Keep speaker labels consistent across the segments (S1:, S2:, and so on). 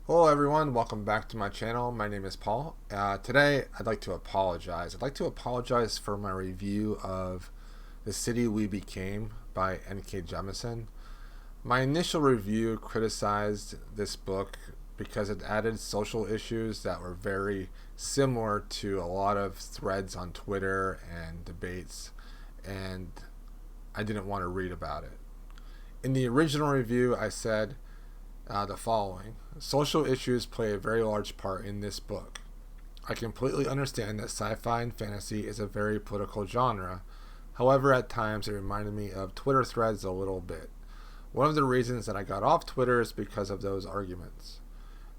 S1: Hello everyone, welcome back to my channel. My name is Paul. Today I'd like to apologize. I'd like to apologize for my review of The City We Became by N.K. Jemisin. My initial review criticized this book because it added social issues that were very similar to a lot of threads on Twitter and debates, and I didn't want to read about it. In the original review, I said the following: social issues play a very large part in this book. I completely understand that sci-fi and fantasy is a very political genre. However, at times it reminded me of Twitter threads a little bit. One of the reasons that I got off Twitter is because of those arguments.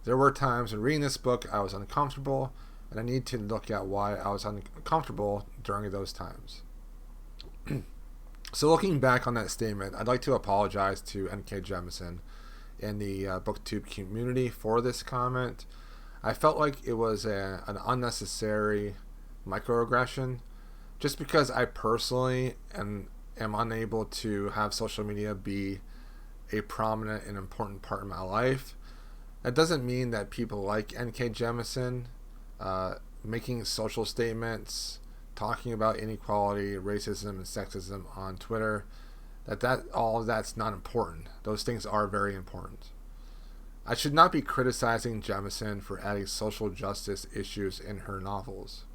S1: There were times when reading this book I was uncomfortable, and I need to look at why I was uncomfortable during those times. So looking back on that statement, I'd like to apologize to N.K. Jemisin in the booktube community for this comment. I felt like it was an unnecessary microaggression just because I personally am unable to have social media be a prominent and important part of my life. That doesn't mean that people like N.K. Jemisin making social statements, talking about inequality, racism, and sexism on Twitter, that all of that's not important. Those things are very important. I should not be criticizing Jemisin for adding social justice issues in her novels.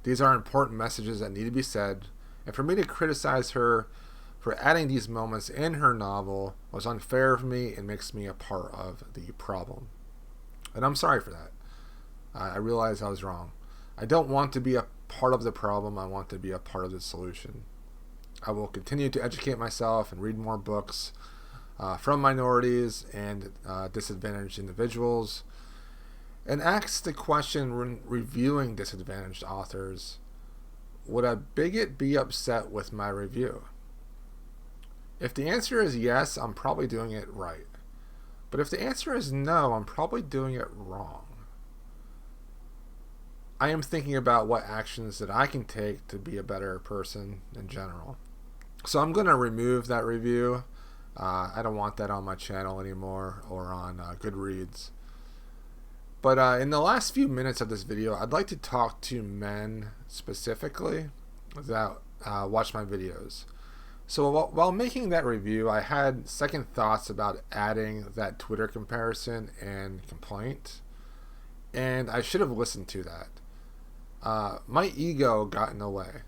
S1: These are important messages that need to be said, and for me to criticize her for adding these moments in her novel was unfair for me and makes me a part of the problem. And I'm sorry for that. I realize I was wrong. I don't want to be a part of the problem. I want to be a part of the solution. I will continue to educate myself and read more books from minorities and disadvantaged individuals, and ask the question when reviewing disadvantaged authors: would a bigot be upset with my review? If the answer is yes, I'm probably doing it right. But if the answer is no, I'm probably doing it wrong. I am thinking about what actions that I can take to be a better person in general. So I'm going to remove that review. I don't want that on my channel anymore or on Goodreads. But in the last few minutes of this video, I'd like to talk to men specifically that watch my videos. So while making that review, I had second thoughts about adding that Twitter comparison and complaint, and I should have listened to that. My ego got in the way.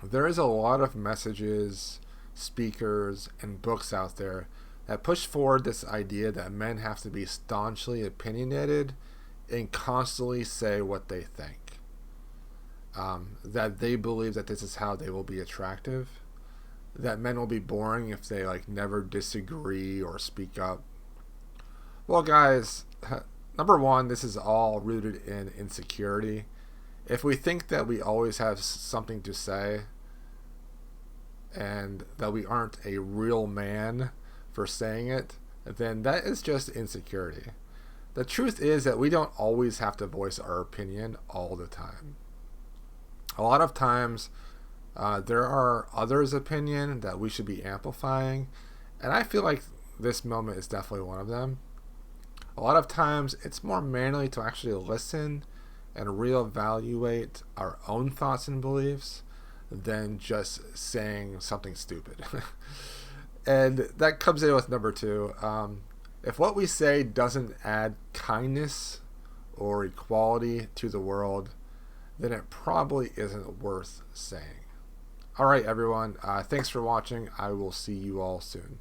S1: There is a lot of messages, speakers, and books out there that push forward this idea that men have to be staunchly opinionated and constantly say what they think. That they believe that this is how they will be attractive. That men will be boring if they never disagree or speak up. Well, guys, number one, this is all rooted in insecurity. If we think that we always have something to say and that we aren't a real man for saying it, then that is just insecurity. The truth is that we don't always have to voice our opinion all the time. A lot of times there are others' opinion that we should be amplifying, and I feel like this moment is definitely one of them. A lot of times it's more manly to actually listen and reevaluate our own thoughts and beliefs than just saying something stupid. And that comes in with number two. If what we say doesn't add kindness or equality to the world, then it probably isn't worth saying. All right, everyone. Thanks for watching. I will see you all soon.